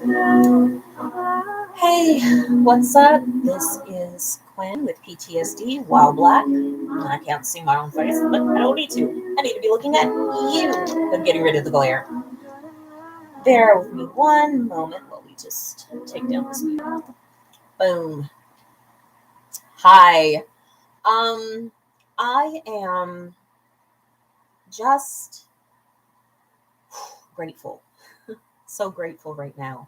Hey, what's up? This is Quinn with PTSD while black. I can't see my own face, but I don't need to. I need to be looking at you. I'm getting rid of the glare. Bear with me one moment while we just take down this mute. Boom. Hi. Um, I am just grateful. So grateful right now.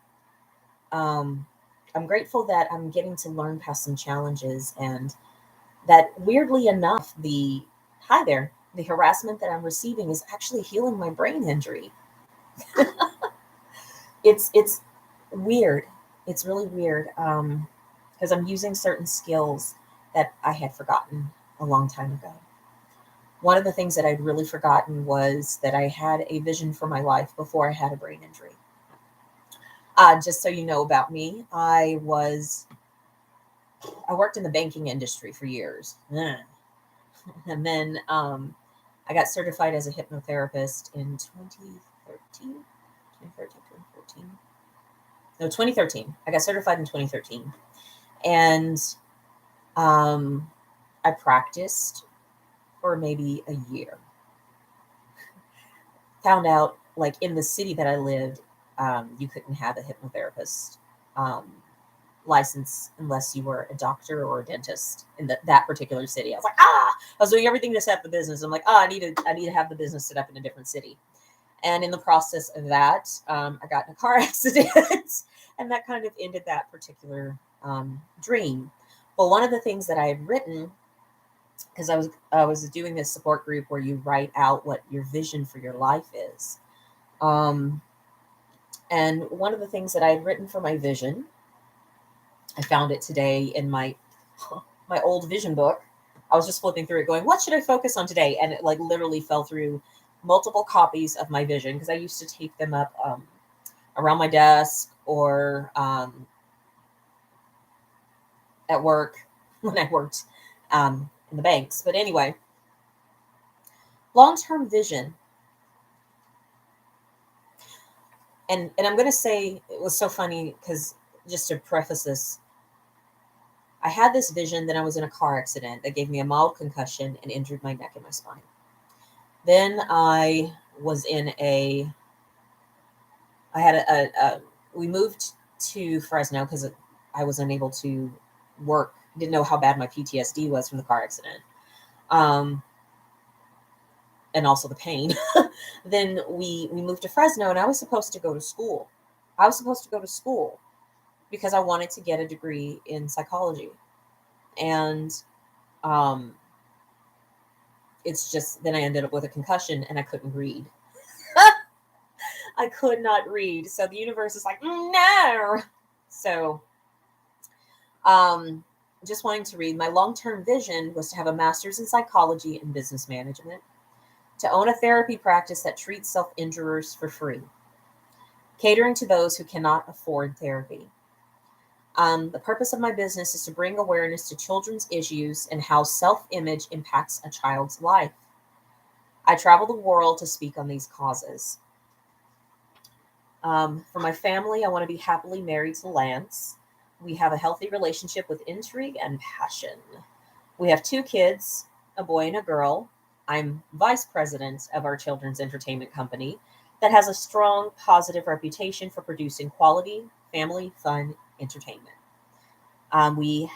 Um, I'm grateful that I'm getting to learn past some challenges and that weirdly enough, the harassment that I'm receiving is actually healing my brain injury. It's weird. It's really weird because I'm using certain skills that I had forgotten a long time ago. One of the things that I'd really forgotten was that I had a vision for my life before I had a brain injury. Just so you know about me, I worked in the banking industry for years. And then I got certified as a hypnotherapist in 2013. No, 2013. I got certified in 2013. And um, I practiced for maybe a year. Found out, like, in the city that I lived, you couldn't have a hypnotherapist license unless you were a doctor or a dentist in that particular city. I was like, I was doing everything to set up the business. I'm like, I need to have the business set up in a different city. And in the process of that, I got in a car accident, and that kind of ended that particular dream. But one of the things that I had written, because I was doing this support group where you write out what your vision for your life is, and one of the things that I had written for my vision, I found it today in my old vision book. I was just flipping through it, going, "What should I focus on today?" And it like literally fell through multiple copies of my vision because I used to tape them up around my desk or at work when I worked in the banks. But anyway, long-term vision. And I'm going to say it was so funny because just to preface this, I had this vision that I was in a car accident that gave me a mild concussion and injured my neck and my spine. Then was in I had we moved to Fresno because I was unable to work. Didn't know how bad my PTSD was from the car accident. And also the pain. Then we moved to Fresno and I was supposed to go to school. I was supposed to go to school because I wanted to get a degree in psychology. And it's just then I ended up with a concussion and I couldn't read. I could not read. So the universe is like, no. So just wanting to read. My long-term vision was to have a master's in psychology and business management, to own a therapy practice that treats self-injurers for free, catering to those who cannot afford therapy. The purpose of my business is to bring awareness to children's issues and how self-image impacts a child's life. I travel the world to speak on these causes. For my family, I want to be happily married to Lance. We have a healthy relationship with intrigue and passion. We have 2 kids, a boy and a girl. I'm vice president of our children's entertainment company that has a strong, positive reputation for producing quality, family, fun entertainment. We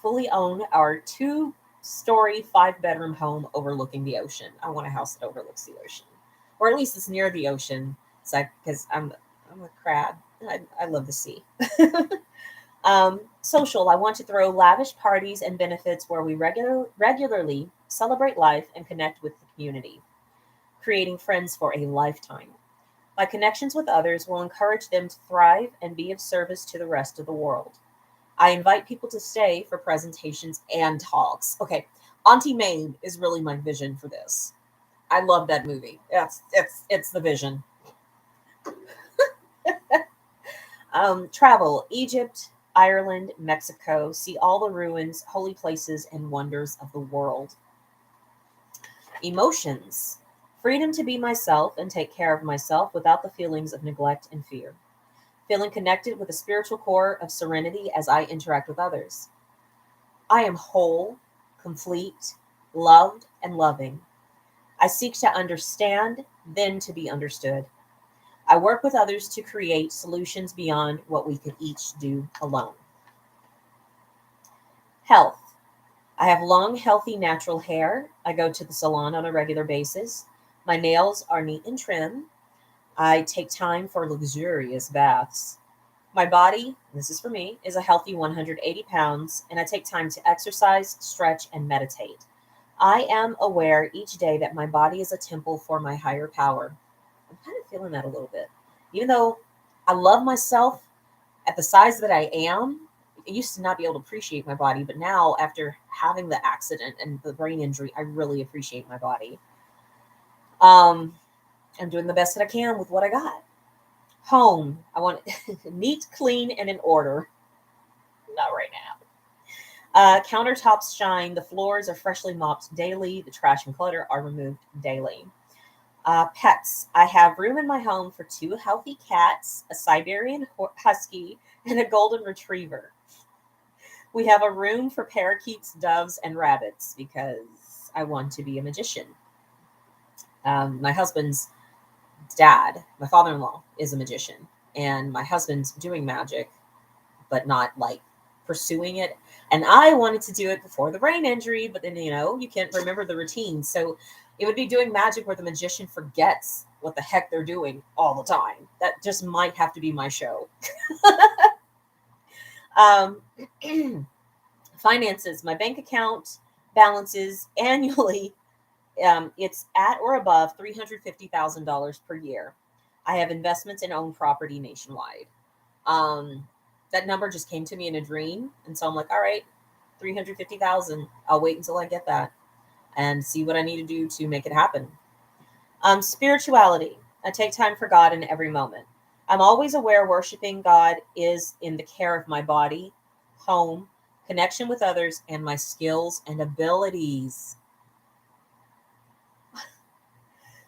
fully own our 2-story, 5-bedroom home overlooking the ocean. I want a house that overlooks the ocean, or at least it's near the ocean. So, because I'm a crab, I love the sea. Social. I want to throw lavish parties and benefits where we regularly celebrate life and connect with the community, creating friends for a lifetime. My connections with others will encourage them to thrive and be of service to the rest of the world. I invite people to stay for presentations and talks. Okay, Auntie Mame is really my vision for this. I love that movie. It's the vision. Travel, Egypt, Ireland, Mexico, see all the ruins, holy places, and wonders of the world. Emotions, freedom to be myself and take care of myself without the feelings of neglect and fear. feeling connected with a spiritual core of serenity as I interact with others. I am whole, complete, loved, and loving. I seek to understand, then to be understood. I work with others to create solutions beyond what we could each do alone. Health. I have long, healthy, natural hair. I go to the salon on a regular basis. My nails are neat and trim. I take time for luxurious baths. My body, this is for me, is a healthy 180 pounds, and I take time to exercise, stretch, and meditate. I am aware each day that my body is a temple for my higher power. I'm kind of feeling that a little bit. Even though I love myself at the size that I am, I used to not be able to appreciate my body, but now after having the accident and the brain injury, I really appreciate my body. Um, I'm doing the best that I can with what I got. Home, I want it neat, clean, and in order. Not right now. Countertops shine. The floors are freshly mopped daily. The trash and clutter are removed daily. Pets. I have room in my home for two healthy cats, a Siberian husky, and a golden retriever. We have a room for parakeets, doves, and rabbits because I want to be a magician. My husband's dad, my father-in-law, is a magician, and my husband's doing magic, but not like pursuing it. And I wanted to do it before the brain injury, but then you can't remember the routine. So it would be doing magic where the magician forgets what the heck they're doing all the time. That just might have to be my show. um, Finances. My bank account balances annually. It's at or above $350,000 per year. I have investments in owned property nationwide. Um, that number just came to me in a dream, and so I'm like, all right, 350,000. I'll wait until I get that and see what I need to do to make it happen. Spirituality. I take time for God in every moment. I'm always aware worshiping God is in the care of my body, home, connection with others, and my skills and abilities.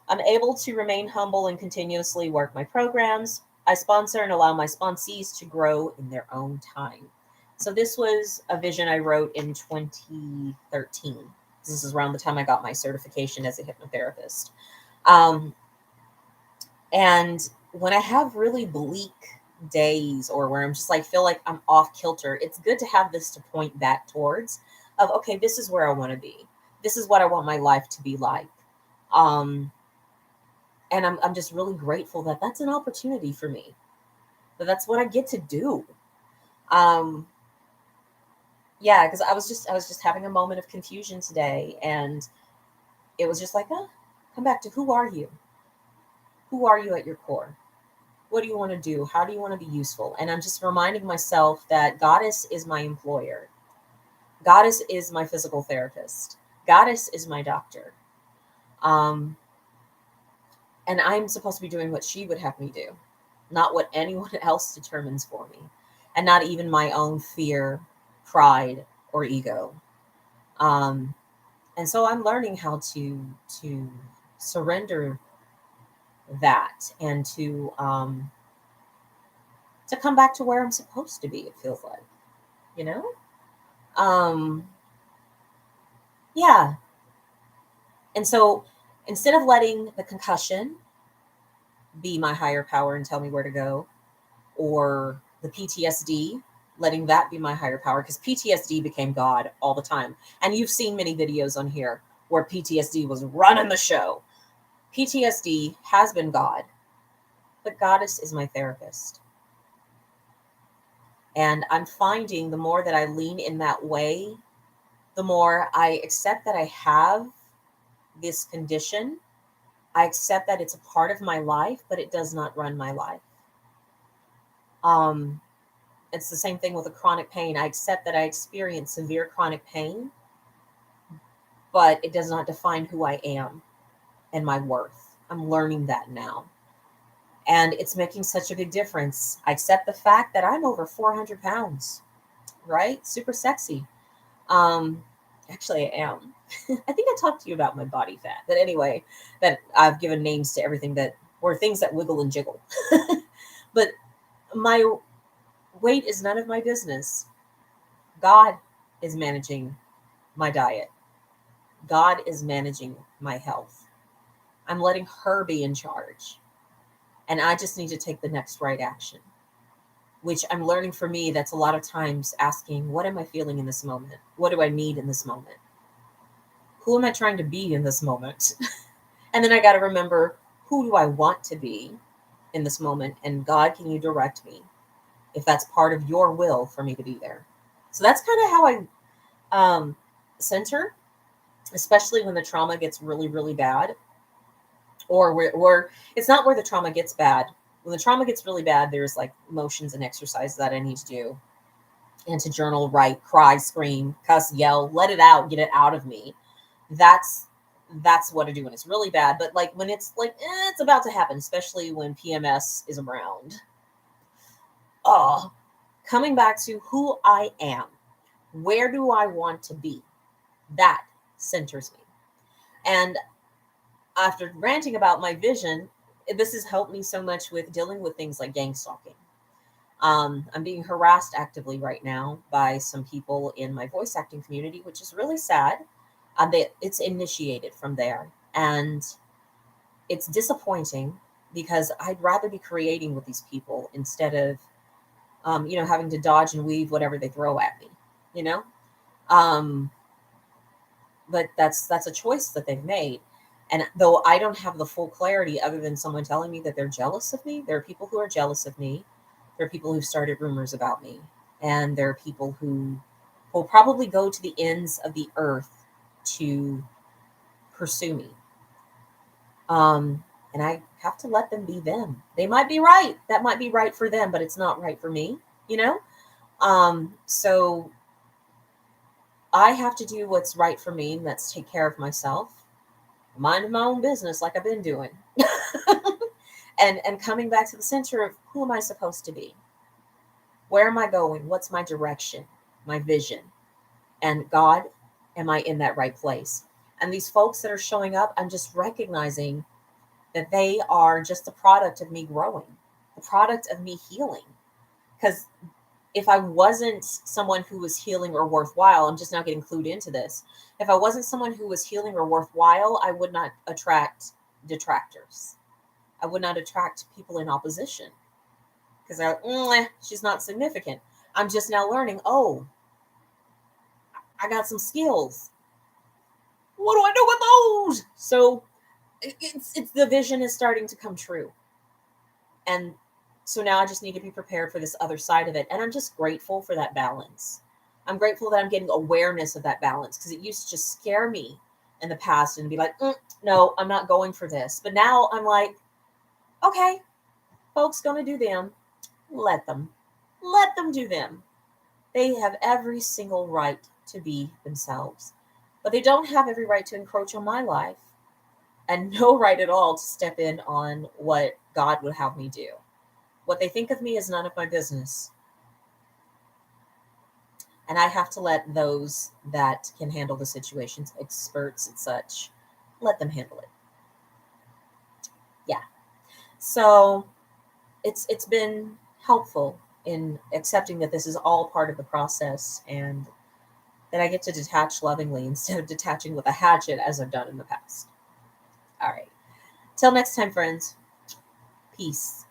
I'm able to remain humble and continuously work my programs. I sponsor and allow my sponsees to grow in their own time. So this was a vision I wrote in 2013. This is around the time I got my certification as a hypnotherapist. Um, and when I have really bleak days or where I'm just like, feel like I'm off kilter, it's good to have this to point back towards of, okay, this is where I want to be. This is what I want my life to be like. Um, and I'm just really grateful that that's an opportunity for me, that that's what I get to do. Um, yeah, because I was just having a moment of confusion today, and it was just like, come back to who are you at your core? What do you want to do? How do you want to be useful? And I'm just reminding myself that Goddess is my employer. Goddess is my physical therapist. Goddess is my doctor. Um, and I'm supposed to be doing what she would have me do, not what anyone else determines for me, and not even my own fear, pride, or ego. Um, and so I'm learning how to surrender that and to come back to where I'm supposed to be. It feels like, you know, um, yeah. And so instead of letting the concussion be my higher power and tell me where to go, or the PTSD, letting that be my higher power, because PTSD became God all the time. And you've seen many videos on here where PTSD was running the show. PTSD has been God, but Goddess is my therapist. And I'm finding the more that I lean in that way, the more I accept that I have this condition. I accept that it's a part of my life, but it does not run my life. Um, it's the same thing with a chronic pain. I accept that I experience severe chronic pain, but it does not define who I am and my worth. I'm learning that now. And it's making such a big difference. I accept the fact that I'm over 400 pounds, right? Super sexy. Um, Actually, I am. I think I talked to you about my body fat. But anyway, that I've given names to everything that were things that wiggle and jiggle. But My weight is none of my business. God is managing my diet. God is managing my health. I'm letting her be in charge. And I just need to take the next right action, which I'm learning for me. That's a lot of times asking, what am I feeling in this moment? What do I need in this moment? Who am I trying to be in this moment? And then I got to remember, who do I want to be in this moment? And God, can you direct me if that's part of your will for me to be there? So that's kind of how I center, especially when the trauma gets really, really bad, or where it's not where the trauma gets bad. When the trauma gets really bad, there's like motions and exercises that I need to do, and to journal, write, cry, scream, cuss, yell, let it out, get it out of me. That's what I do when it's really bad. But like when it's like it's about to happen, especially when PMS is around. Oh, coming back to who I am, where do I want to be? That centers me. And after ranting about my vision, this has helped me so much with dealing with things like gang stalking. I'm being harassed actively right now by some people in my voice acting community, which is really sad. It's initiated from there, and it's disappointing because I'd rather be creating with these people instead of, having to dodge and weave whatever they throw at me. You know, um, but that's a choice that they've made. And though I don't have the full clarity, other than someone telling me that they're jealous of me, there are people who are jealous of me. There are people who've started rumors about me, and there are people who will probably go to the ends of the earth to pursue me. And I have to let them be them. They might be right. That might be right for them, but it's not right for me, you know? So I have to do what's right for me, and that's take care of myself, mind my own business like I've been doing. And coming back to the center of who am I supposed to be? Where am I going? What's my direction? My vision? And God, am I in that right place? And these folks that are showing up, I'm just recognizing that they are just the product of me growing, the product of me healing. Because if I wasn't someone who was healing or worthwhile, I'm just now getting clued into this. If I wasn't someone who was healing or worthwhile, I would not attract detractors. I would not attract people in opposition, because they're like, she's not significant. I'm just now learning, oh, I got some skills. What do I do with those? So it's the vision is starting to come true. And so now I just need to be prepared for this other side of it. And I'm just grateful for that balance. I'm grateful that I'm getting awareness of that balance, because it used to just scare me in the past and be like, no, I'm not going for this. But now I'm like, okay, folks gonna do them. Let them. Let them do them. They have every single right to be themselves. But they don't have every right to encroach on my life, and no right at all to step in on what God would have me do. What they think of me is none of my business. And I have to let those that can handle the situations, experts and such, let them handle it. Yeah. So it's been helpful in accepting that this is all part of the process, and that I get to detach lovingly instead of detaching with a hatchet as I've done in the past. All right. Till next time, friends. Peace.